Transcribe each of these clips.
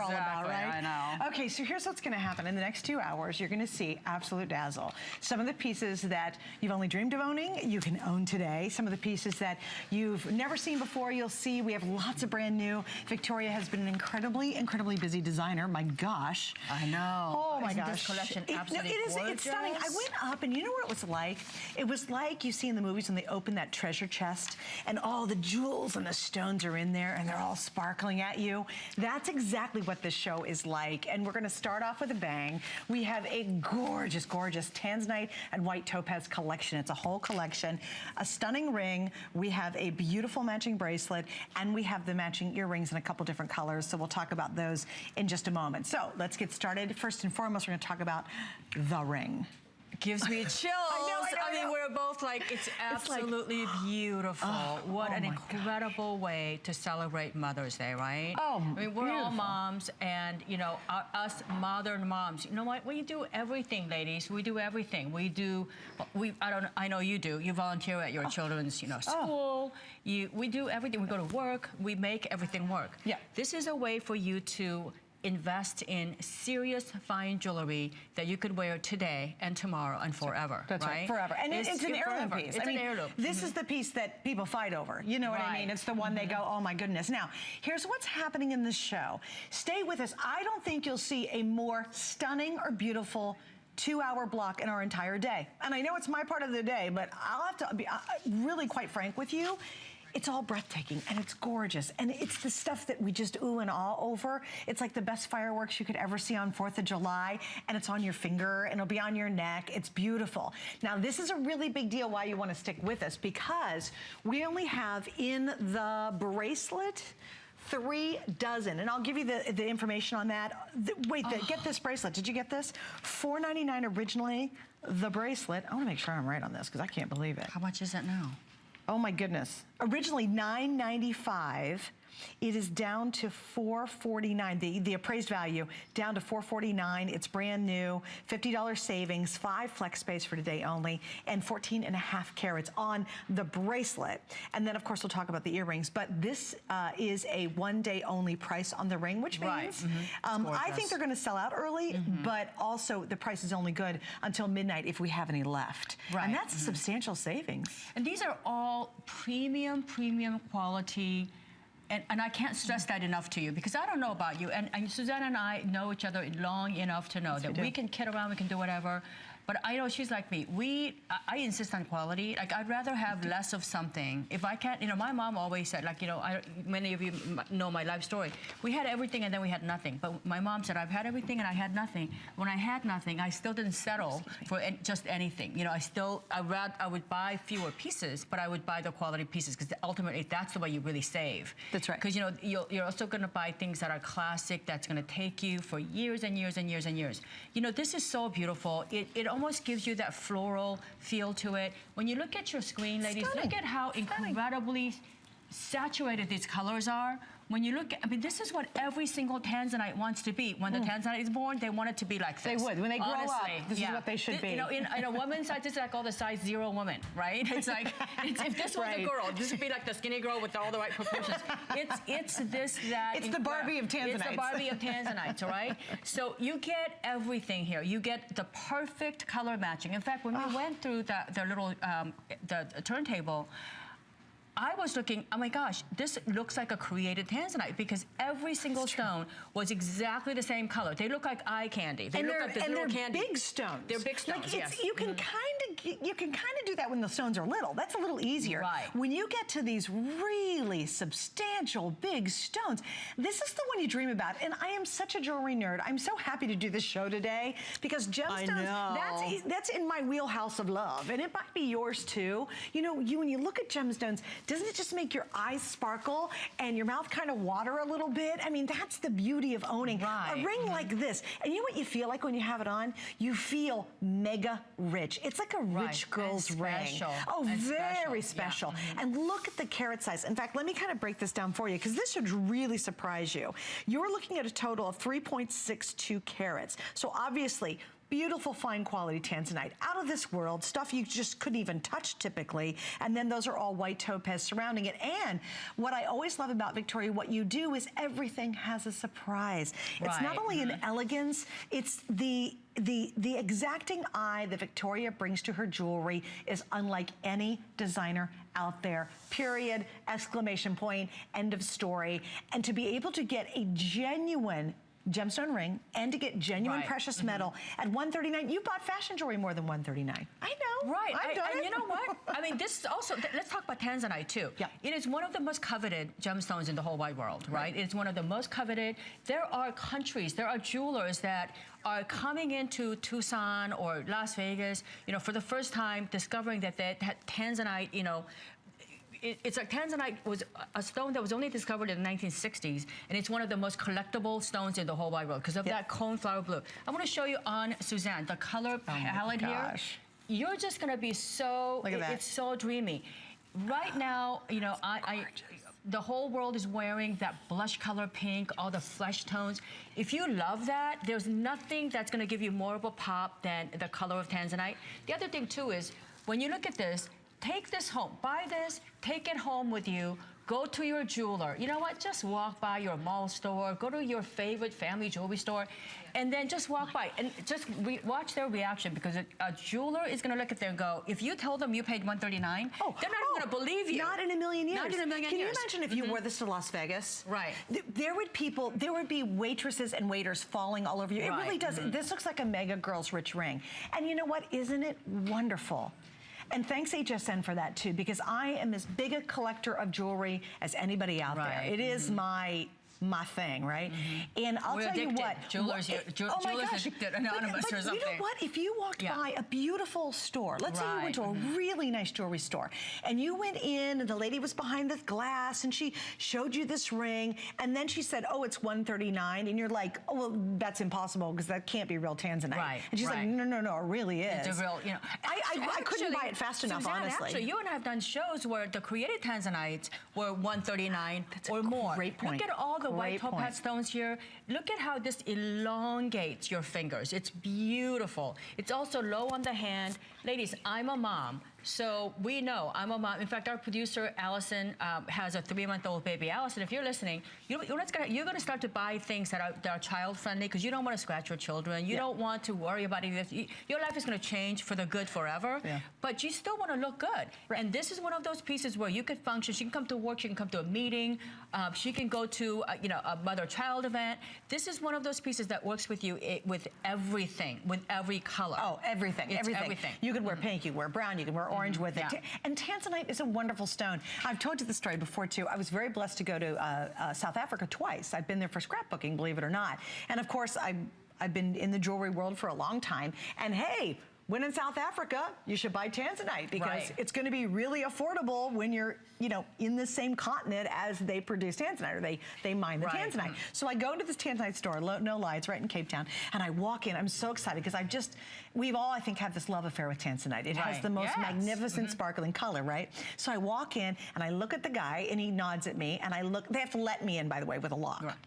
all about, right? I know. Okay, so here's what's gonna happen. In the next 2 hours, you're gonna see absolute dazzle. Some of the pieces that you've only dreamed of owning, you can own today. Some of the pieces that you've never seen before, you'll see. We have lots of brand new. Victoria has been an incredibly, incredibly busy designer. My gosh. I know. Oh my Isn't gosh. This collection absolutely it's stunning. I went up and you know what it was like? It was like you see in the movies when they open that treasure chest and all the jewels and the stones are in there and they're all sparkling at you. That's exactly what this show is like. And we're gonna start off with a bang. We have a gorgeous, gorgeous Tanzanite and white topaz collection. It's a whole collection. A stunning ring. We have a beautiful matching bracelet and we have the matching earrings in a couple different colors. So we'll talk about those in just a moment. So let's get started. First and foremost, we're gonna talk about the ring. Gives me chills. I mean, we're both like, it's absolutely beautiful. What an incredible way to celebrate Mother's Day, right? Oh, I mean, we're all moms, and you know, us modern moms. You know what? We do everything, ladies. We do everything. We do. I know you do. You volunteer at your children's, you know, school. We do everything. We go to work. We make everything work. Yeah. This is a way for you to invest in serious fine jewelry that you could wear today and tomorrow and forever. That's right, forever. And it's an heirloom piece. It's an heirloom. This is the piece that people fight over. You know what I mean? It's the one they go, oh my goodness. Now, here's what's happening in this show. Stay with us. I don't think you'll see a more stunning or beautiful 2-hour block in our entire day. And I know it's my part of the day, but I'll have to be really quite frank with you. It's all breathtaking and it's gorgeous and it's the stuff that we just ooh and ah over. It's like the best fireworks you could ever see on 4th of July and it's on your finger and it'll be on your neck. It's beautiful. Now this is a really big deal why you want to stick with us because we only have in the bracelet 3 dozen, and I'll give you the information on that. Get this bracelet. Did you get this? $4.99 originally, the bracelet. I want to make sure I'm right on this because I can't believe it. How much is it now? Oh my goodness. Originally $9.95. It is down to $4.49, the appraised value, down to $4.49. It's brand new, $50 savings, 5 flex space for today only, and 14.5 carats on the bracelet. And then, of course, we'll talk about the earrings. But this is a one-day only price on the ring, which means I think they're going to sell out early, but also the price is only good until midnight if we have any left. Right. And that's a substantial savings. And these are all premium quality. And I can't stress that enough to you because I don't know about you. And Suzanne and I know each other long enough to know that we can kid around, we can do whatever. But I know she's like me. I insist on quality. Like, I'd rather have less of something. If I can't, you know, my mom always said, like, you know, many of you know my life story. We had everything and then we had nothing. But my mom said, I've had everything and I had nothing. When I had nothing, I still didn't settle for just anything. You know, I would buy fewer pieces, but I would buy the quality pieces because ultimately that's the way you really save. That's right. Because, you know, you're also going to buy things that are classic, that's going to take you for years and years and years and years. You know, this is so beautiful. It almost gives you that floral feel to it. When you look at your screen, ladies, look at how incredibly saturated these colors are. When you look at, I mean, this is what every single Tanzanite wants to be. When the Tanzanite is born, they want it to be like this. They would. When they grow up, this is what they should be. You know, in a woman's size, this is like all the size 0 woman, right? It's like, if this was a girl, this would be like the skinny girl with all the right proportions. It's this, that. It's the Barbie of Tanzanites. It's the Barbie of Tanzanites, all right? So you get everything here. You get the perfect color matching. In fact, when we went through the little the turntable, I was looking, oh my gosh, this looks like a created Tanzanite because every single stone was exactly the same color. They look like eye candy. They look like this little candy. Big stones. They're big stones, like you can kind of do that when the stones are little. That's a little easier. Right. When you get to these really substantial big stones, this is the one you dream about. And I am such a jewelry nerd. I'm so happy to do this show today because gemstones, that's in my wheelhouse of love. And it might be yours too. You know, when you look at gemstones, doesn't it just make your eyes sparkle and your mouth kind of water a little bit? I mean, that's the beauty of owning a ring like this. And you know what you feel like when you have it on? You feel mega rich. It's like a rich girl's ring. Oh, very special. And look at the carat size. In fact, let me kind of break this down for you because this should really surprise you. You're looking at a total of 3.62 carats. So obviously, beautiful fine quality Tanzanite, out of this world, stuff you just couldn't even touch typically, and then those are all white topaz surrounding it. And what I always love about Victoria, what you do is everything has a surprise. It's not only an elegance, it's the exacting eye that Victoria brings to her jewelry is unlike any designer out there, period, exclamation point, end of story. And to be able to get a genuine gemstone ring and to get genuine precious metal at $139. You bought fashion jewelry more than $139. I know. Right. I've done it. And you know what? I mean, this is also, let's talk about Tanzanite too. Yeah. It is one of the most coveted gemstones in the whole wide world, right? It's one of the most coveted. There are countries, there are jewelers that are coming into Tucson or Las Vegas, you know, for the first time, discovering that Tanzanite, you know, it's like Tanzanite was a stone that was only discovered in the 1960s, and it's one of the most collectible stones in the whole wide world because of that coneflower blue. I want to show you on Suzanne the color palette here. You're just going to be so, it's so dreamy. Right now, you know, the whole world is wearing that blush color pink, all the flesh tones. If you love that, there's nothing that's going to give you more of a pop than the color of Tanzanite. The other thing too is, when you look at this, take this home, buy this, take it home with you, go to your jeweler. You know what, just walk by your mall store, go to your favorite family jewelry store, and then just walk by and just watch their reaction, because a jeweler is gonna look at there and go, if you told them you paid $139, they're not even gonna believe you. Not in a million years. Not in a million Can years. you imagine if you wore this to Las Vegas? Right. There would be waitresses and waiters falling all over you. It really does. This looks like a mega girl's rich ring. And you know what, isn't it wonderful? And thanks HSN for that too, because I am as big a collector of jewelry as anybody out there. It is my thing, right? And I'll tell you what, Jewelers Addicted Anonymous or something. You know what? If you walked by a beautiful store, let's say you went to a really nice jewelry store, and you went in, and the lady was behind the glass, and she showed you this ring, and then she said, "Oh, it's $139," and you're like, "Oh, well, that's impossible because that can't be real Tanzanite." Right. And she's like, "No, no, no, it really is." It's a real, you know. I couldn't buy it fast enough, Suzanne, honestly. Actually, you and I have done shows where the created Tanzanites were $139 or more. Great point. Look at all the white topaz stones here. Look at how this elongates your fingers. It's beautiful. It's also low on the hand. Ladies, I'm a mom, so we know I'm a mom. In fact, our producer, Allison, has a 3-month-old baby. Allison, if you're listening, you're going to start to buy things that are child-friendly, because you don't want to scratch your children. You don't want to worry about it. Your life is going to change for the good forever, but you still want to look good. And this is one of those pieces where you could function. She can come to work. She can come to a meeting. She can go to you know, a mother-child event. This is one of those pieces that works with you with everything, with every color. Oh, everything, everything. You could wear pink, you could wear brown, you could wear orange with it. And Tanzanite is a wonderful stone. I've told you the story before too. I was very blessed to go to South Africa twice. I've been there for scrapbooking, believe it or not. And of course, I've been in the jewelry world for a long time. And hey, when in South Africa, you should buy Tanzanite, because it's going to be really affordable when you're, you know, in the same continent as they produce Tanzanite, or they mine the Tanzanite. So I go to this Tanzanite store, no lie, it's right in Cape Town, and I walk in. I'm so excited because we've all, I think, had this love affair with Tanzanite. It has the most magnificent sparkling color, right? So I walk in and I look at the guy and he nods at me, and they have to let me in, by the way, with a lock.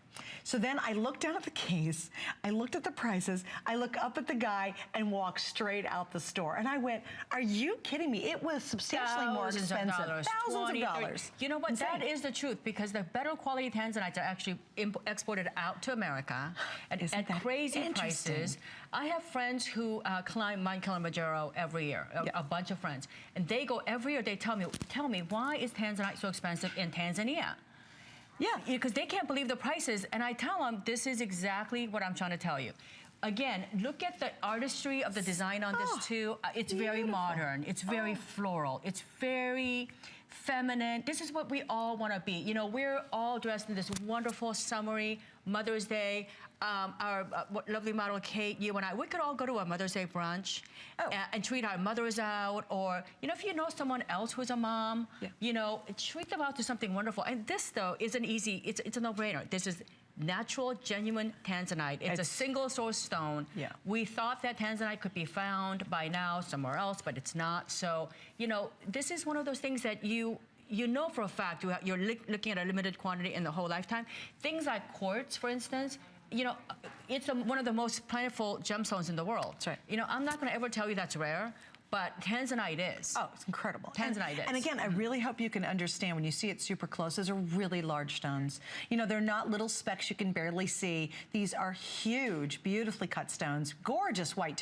So then I looked down at the case, I looked at the prices, I look up at the guy and walked straight out the store. And I went, are you kidding me? It was substantially more expensive. Thousands of dollars. You know what, that is the truth, because the better quality Tanzanites are actually exported out to America at crazy prices. I have friends who climb Mount Kilimanjaro every year, a bunch of friends. And they go every year, they tell me, why is Tanzanite so expensive in Tanzania? Because they can't believe the prices, and I tell them, this is exactly what I'm trying to tell you. Again, look at the artistry of the design on this too. It's very modern, it's very floral, it's very feminine. This is what we all want to be. You know, we're all dressed in this wonderful summery Mother's Day. Our lovely model Kate, you and I, we could all go to a Mother's Day brunch and treat our mothers out, or, you know, if you know someone else who's a mom, you know, treat them out to something wonderful. And this, though, is it's a no-brainer. This is natural, genuine Tanzanite. It's a single source stone. We thought that Tanzanite could be found by now somewhere else, but it's not. So, you know, this is one of those things that you know for a fact you're looking at a limited quantity in the whole lifetime. Things like quartz, for instance, you know, it's one of the most plentiful gemstones in the world. That's right. You know, I'm not going to ever tell you that's rare, but Tanzanite is. Oh, it's incredible. Tanzanite is. And again, I really hope you can understand when you see it super close, those are really large stones. You know, they're not little specks you can barely see. These are huge, beautifully cut stones, gorgeous white